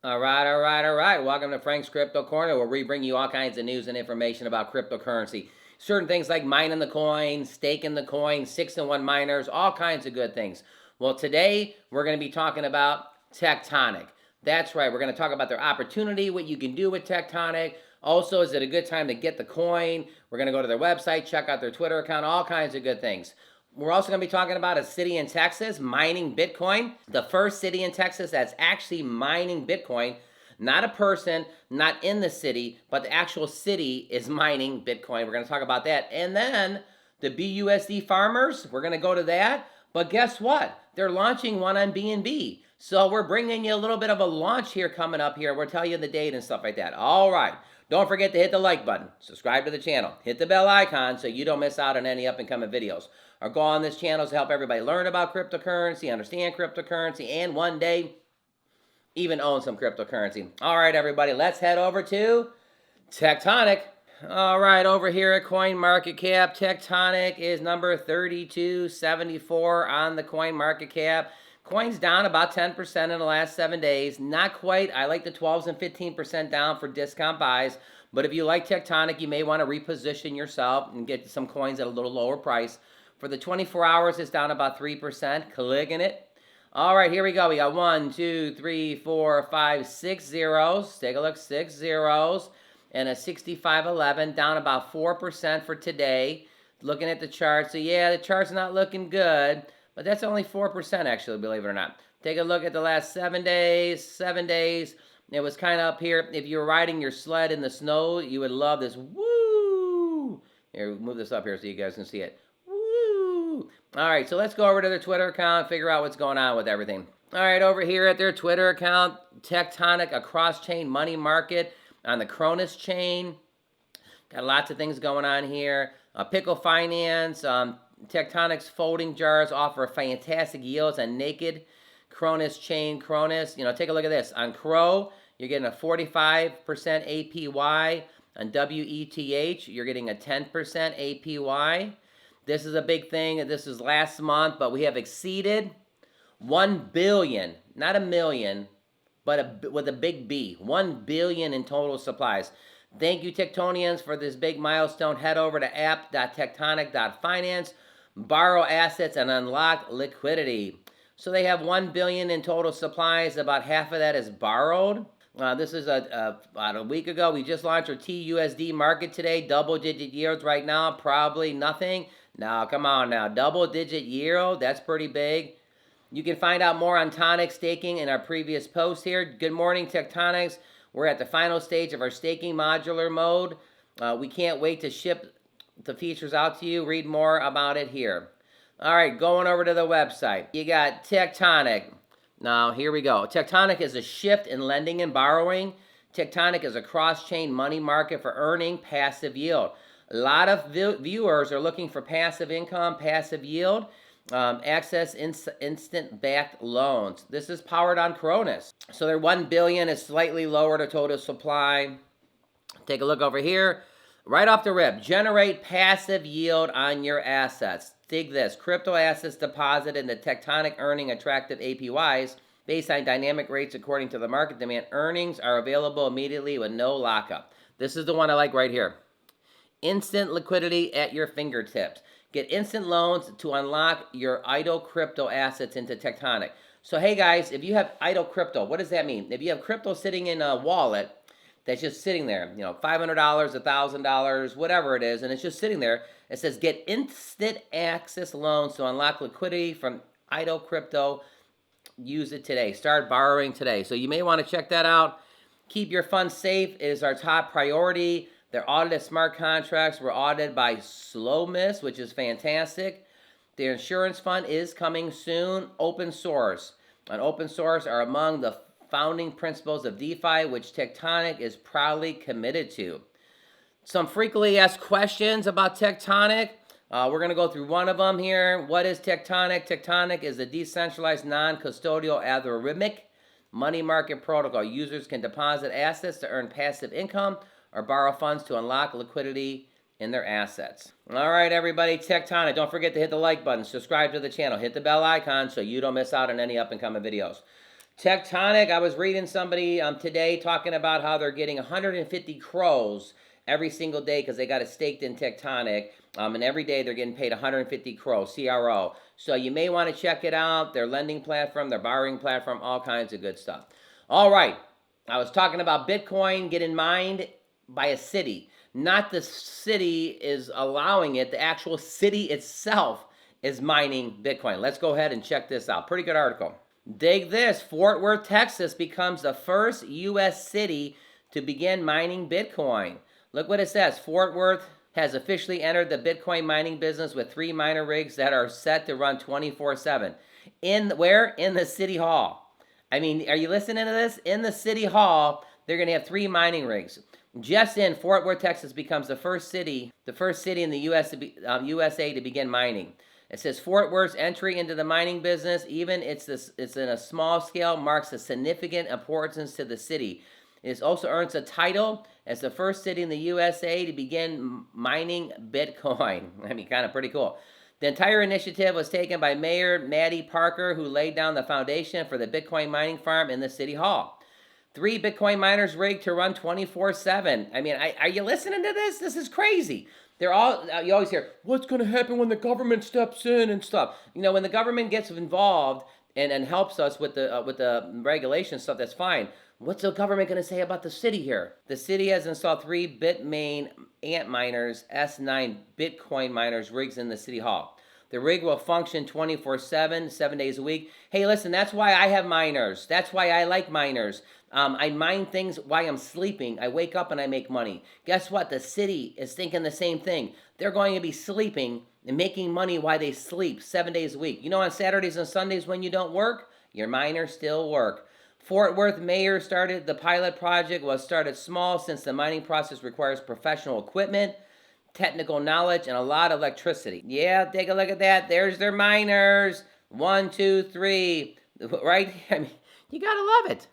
All right, all right, all right. Welcome to Frank's Crypto Corner, where we bring you all kinds of news and information about cryptocurrency. Certain things like mining the coin, staking the coin, 6-in-1 miners, all kinds of good things. Well, today we're going to be talking about Tectonic. That's right. We're going to talk about their opportunity, what you can do with Tectonic. Also, is it a good time to get the coin? We're going to go to their website, check out their Twitter account, all kinds of good things. We're also going to be talking about a city in Texas mining Bitcoin. The first city in Texas that's actually mining Bitcoin. Not a person, not in the city, but the actual city is mining Bitcoin. We're going to talk about that. And then the BUSD farmers, we're going to go to that. But guess what? They're launching one on BNB. So we're bringing you a little bit of a launch here coming up here. We'll tell you the date and stuff like that. All right. Don't forget to hit the like button, subscribe to the channel, hit the bell icon so you don't miss out on any up and coming videos. Our goal on this channel is to help everybody learn about cryptocurrency, understand cryptocurrency, and one day even own some cryptocurrency. All right, everybody, let's head over to Tectonic. All right, over here at CoinMarketCap, Tectonic is number 3274 on the CoinMarketCap. Coin's down about 10% in the last 7 days. Not quite. I like the 12s and 15% down for discount buys. But if you like Tectonic, you may want to reposition yourself and get some coins at a little lower price. For the 24 hours, it's down about 3%. Clicking it. All right, here we go. We got 1, 2, 3, 4, 5, 6 zeros. Take a look, 6 zeros. And a 65.11, down about 4% for today. Looking at the chart. So, yeah, the chart's not looking good. But that's only 4% actually, believe it or not. Take a look at the last 7 days. 7 days. It was kind of up here. If you were riding your sled in the snow, you would love this. Woo! Here, move this up here so you guys can see it. Woo! All right, so let's go over to their Twitter account, figure out what's going on with everything. All right, over here at their Twitter account, Tectonic, a cross-chain money market on the Cronus chain. Got lots of things going on here. Pickle Finance, Tectonic's folding jars offer fantastic yields on naked Cronus chain. Cronus, take a look at this. On Crow, you're getting a 45% APY. On WETH, you're getting a 10% APY. This is a big thing. This is last month, but we have exceeded 1 billion, not a million, but with a big B, 1 billion in total supplies. Thank you, Tectonians, for this big milestone. Head over to app.tectonic.finance, borrow assets, and unlock liquidity. So they have 1 billion in total supplies. About half of that is borrowed. This is about a week ago. We just launched our TUSD market today. Double-digit yields right now. Probably nothing. Now, come on now. Double-digit yield. That's pretty big. You can find out more on Tonic staking in our previous post here. Good morning, Tectonics. We're at the final stage of our staking modular mode. We can't wait to ship the features out to you. Read more about it here. All right, going over to the website. You got Tectonic. Now, here we go. Tectonic is a shift in lending and borrowing. Tectonic is a cross-chain money market for earning passive yield. A lot of viewers are looking for passive income, passive yield. Access instant-backed loans. This is powered on Cronus. So their 1 billion is slightly lower to total supply. Take a look over here. Right off the rip, generate passive yield on your assets. Dig this. Crypto assets deposited in the Tectonic earning attractive APYs based on dynamic rates according to the market demand. Earnings are available immediately with no lockup. This is the one I like right here. Instant liquidity at your fingertips. Get instant loans to unlock your idle crypto assets into Tectonic. So, hey guys, if you have idle crypto, what does that mean? If you have crypto sitting in a wallet that's just sitting there, $500, $1,000, whatever it is, and it's just sitting there, it says get instant access loans to unlock liquidity from idle crypto. Use it today. Start borrowing today. So you may want to check that out. Keep your funds safe. It is our top priority. Their audited smart contracts were audited by Slowmiss, which is fantastic. Their insurance fund is coming soon. Open source. And open source are among the founding principles of DeFi, which Tectonic is proudly committed to. Some frequently asked questions about Tectonic. We're going to go through one of them here. What is Tectonic? Tectonic is a decentralized, non-custodial algorithmic money market protocol. Users can deposit assets to earn passive income or borrow funds to unlock liquidity in their assets. All right, everybody, Tectonic. Don't forget to hit the like button, subscribe to the channel, hit the bell icon so you don't miss out on any up-and-coming videos. Tectonic, I was reading somebody today talking about how they're getting 150 crows every single day because they got it staked in Tectonic. And every day they're getting paid 150 crows, CRO. So you may want to check it out. Their lending platform, their borrowing platform, all kinds of good stuff. All right. I was talking about Bitcoin getting mined by a city. Not the city is allowing it. The actual city itself is mining Bitcoin. Let's go ahead and check this out. Pretty good article. Dig this. Fort Worth, Texas becomes the first U.S. city to begin mining Bitcoin. Look what it says. Fort Worth has officially entered the Bitcoin mining business with 3 miner rigs that are set to run 24/7. In where? In the city hall. I mean, are you listening to this? In the city hall, they're going to have 3 mining rigs. Just in, Fort Worth, Texas becomes the first city in the USA to begin mining. It says Fort Worth's entry into the mining business, even it's in a small scale, marks a significant importance to the city. It also earns a title as the first city in the USA to begin mining Bitcoin. I mean, kind of pretty cool. The entire initiative was taken by Mayor Maddie Parker, who laid down the foundation for the Bitcoin mining farm in the city hall. 3 Bitcoin miners rigged to run 24/7. I mean, are you listening to this? This is crazy. They're all, you always hear, what's going to happen when the government steps in and stuff. You know, when the government gets involved and helps us with the regulation stuff, that's fine. What's the government going to say about the city here? The city has installed 3 Bitmain Antminers S9 Bitcoin miners rigs in the city hall. The rig will function 24/7, 7 days a week. Hey, listen, that's why I have miners. That's why I like miners. I mine things while I'm sleeping. I wake up and I make money. Guess what? The city is thinking the same thing. They're going to be sleeping and making money while they sleep 7 days a week. You know, on Saturdays and Sundays when you don't work, your miners still work. Fort Worth Mayor started the pilot project, was started small since the mining process requires professional equipment, technical knowledge, and a lot of electricity. Yeah, take a look at that. There's their miners. 1, 2, 3. Right? I mean, you gotta love it.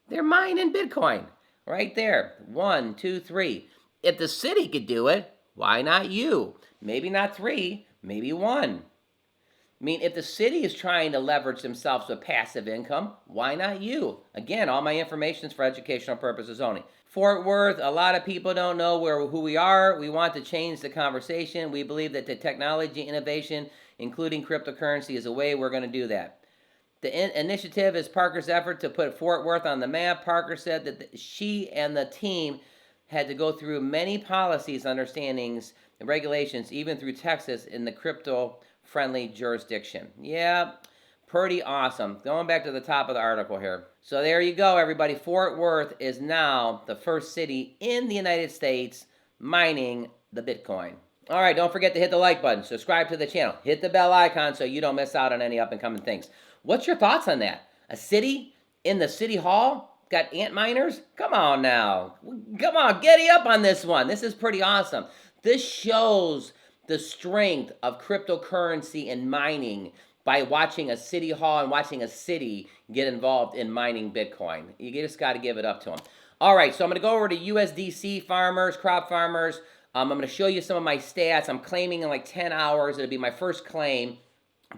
They're mining Bitcoin. Right there. 1, 2, 3. If the city could do it, why not you? Maybe not 3, maybe 1. I mean, if the city is trying to leverage themselves with passive income, why not you? Again, all my information is for educational purposes only. Fort Worth, a lot of people don't know who we are. We want to change the conversation. We believe that the technology innovation, including cryptocurrency, is a way we're going to do that. The initiative is Parker's effort to put Fort Worth on the map. Parker said that she and the team had to go through many policies, understandings, and regulations, even through Texas in the crypto-friendly jurisdiction. Yeah, pretty awesome. Going back to the top of the article here. So there you go, everybody. Fort Worth is now the first city in the United States mining the Bitcoin. All right, don't forget to hit the like button, subscribe to the channel, hit the bell icon so you don't miss out on any up-and-coming things. What's your thoughts on that? A city in the city hall got ant miners? Come on now. Come on, giddy up on this one. This is pretty awesome. This shows the strength of cryptocurrency and mining by watching a city hall and watching a city get involved in mining Bitcoin. You just got to give it up to them. All right, so I'm going to go over to USDC farmers, crop farmers. I'm going to show you some of my stats. I'm claiming in like 10 hours. It'll be my first claim,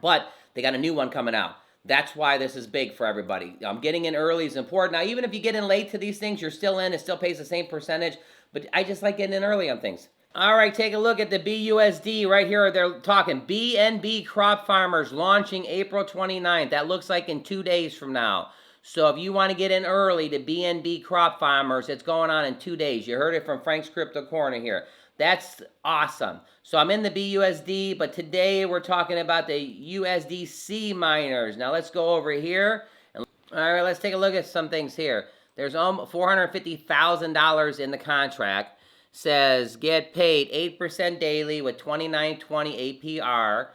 but they got a new one coming out. That's why this is big for everybody. Getting in early is important. Now, even if you get in late to these things, you're still in. It still pays the same percentage, but I just like getting in early on things. All right, take a look at the BUSD right here. They're talking BNB Crop Farmers launching April 29th. That looks like in 2 days from now. So if you want to get in early to BNB Crop Farmers, it's going on in 2 days. You heard it from Frank's Crypto Corner here. That's awesome. So I'm in the BUSD, but today we're talking about the USDC miners. Now let's go over here. All right, let's take a look at some things here. There's $450,000 in the contract. Says get paid 8% daily with 29.20 APR,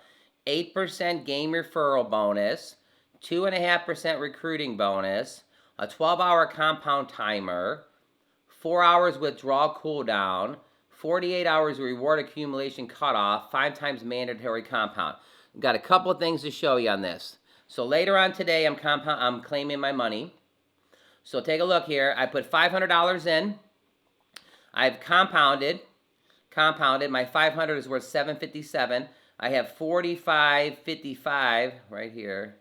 8% game referral bonus, 2.5% recruiting bonus, a 12-hour compound timer, 4 hours withdrawal cooldown, 48 hours reward accumulation cutoff, 5 times mandatory compound. Got a couple of things to show you on this. So later on today, I'm claiming my money. So take a look here. I put $500 in. I've compounded. My 500 is worth 757. I have 45.55 right here.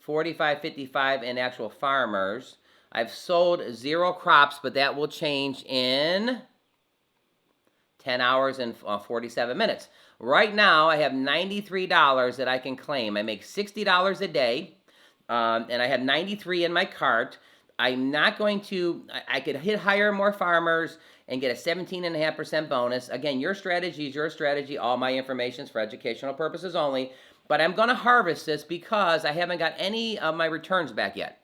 45.55 in actual farmers. I've sold 0 crops, but that will change in 10 hours and 47 minutes. Right now, I have $93 that I can claim. I make $60 a day, and I have 93 in my cart. I'm not going to, I could hit higher, more farmers, and get a 17.5% bonus. Again, your strategy is your strategy. All my information is for educational purposes only. But I'm going to harvest this because I haven't got any of my returns back yet.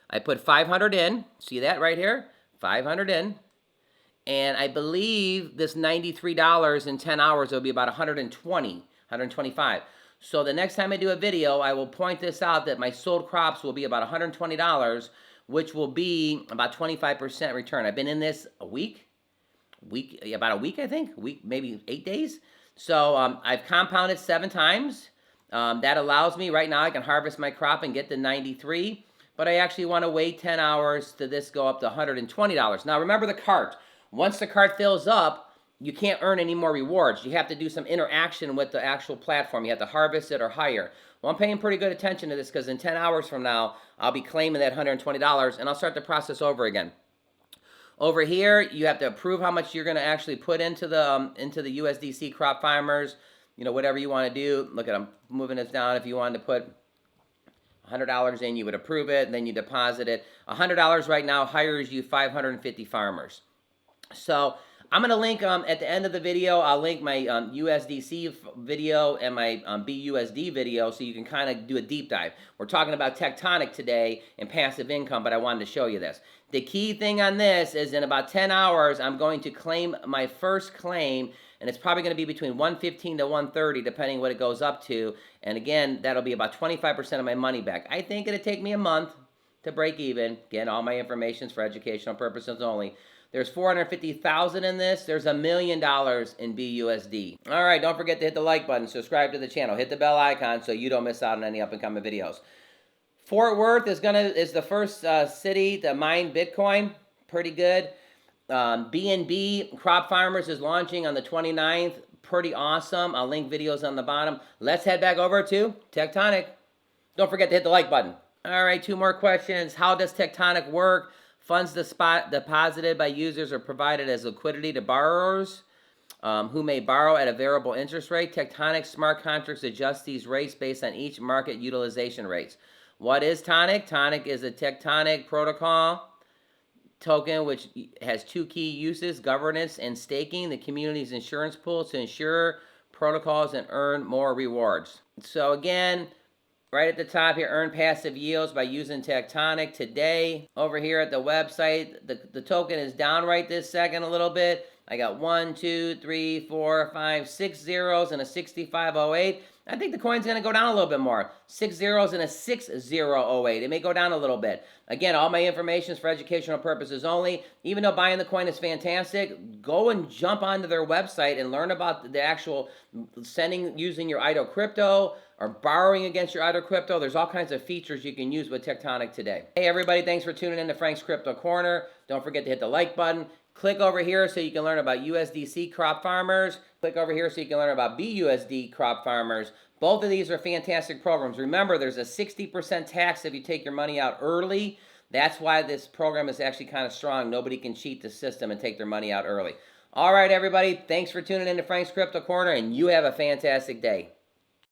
I put 500 in. See that right here? 500 in. And I believe this $93 in 10 hours will be about 125. So the next time I do a video, I will point this out that my sold crops will be about $120, which will be about 25% return. I've been in this about a week, I think, maybe 8 days. So I've compounded 7 times. That allows me, right now I can harvest my crop and get to 93, but I actually want to wait 10 hours to this go up to $120. Now remember the cart. Once the cart fills up, you can't earn any more rewards. You have to do some interaction with the actual platform. You have to harvest it or hire. Well, I'm paying pretty good attention to this because in 10 hours from now, I'll be claiming that $120 and I'll start the process over again. Over here, you have to approve how much you're going to actually put into the USDC crop farmers. You know, whatever you want to do. Look at, I'm moving this down. If you wanted to put $100 in, you would approve it, and then you deposit it. $100 right now hires you 550 farmers. So I'm going to link at the end of the video, I'll link my USDC video and my BUSD video so you can kind of do a deep dive. We're talking about Tectonic today and passive income, but I wanted to show you this. The key thing on this is in about 10 hours, I'm going to claim my first claim, and it's probably going to be between 115 to 130, depending what it goes up to. And again, that'll be about 25% of my money back. I think it'll take me a month to break even. Again, all my information is for educational purposes only. There's 450,000 in this. There's $1 million in BUSD. All right, don't forget to hit the like button, subscribe to the channel, hit the bell icon so you don't miss out on any up-and-coming videos. Fort Worth is the first city to mine Bitcoin. Pretty good. BNB Crop Farmers is launching on the 29th. Pretty awesome. I'll link videos on the bottom. Let's head back over to Tectonic. Don't forget to hit the like button. All right, 2 more questions. How does Tectonic work? Funds deposited by users are provided as liquidity to borrowers who may borrow at a variable interest rate. Tectonic smart contracts adjust these rates based on each market utilization rates. What is Tonic? Tonic is a tectonic protocol token which has 2 key uses, governance and staking, the community's insurance pool to ensure protocols and earn more rewards. So again, right at the top here, earn passive yields by using Tectonic today. Over here at the website, the token is down right this second a little bit. I got 1, 2, 3, 4, 5, 6 zeros and a 6508. I think the coin's going to go down a little bit more. 6 zeros and a 6008. It may go down a little bit. Again, all my information is for educational purposes only. Even though buying the coin is fantastic, go and jump onto their website and learn about the actual using your idle crypto or borrowing against your idle crypto. There's all kinds of features you can use with Tectonic today. Hey everybody, thanks for tuning in to Frank's Crypto Corner. Don't forget to hit the like button. Click over here so you can learn about USDC crop farmers. Click over here so you can learn about BUSD crop farmers. Both of these are fantastic programs. Remember, there's a 60% tax if you take your money out early. That's why this program is actually kind of strong. Nobody can cheat the system and take their money out early. All right, everybody. Thanks for tuning in to Frank's Crypto Corner, and you have a fantastic day.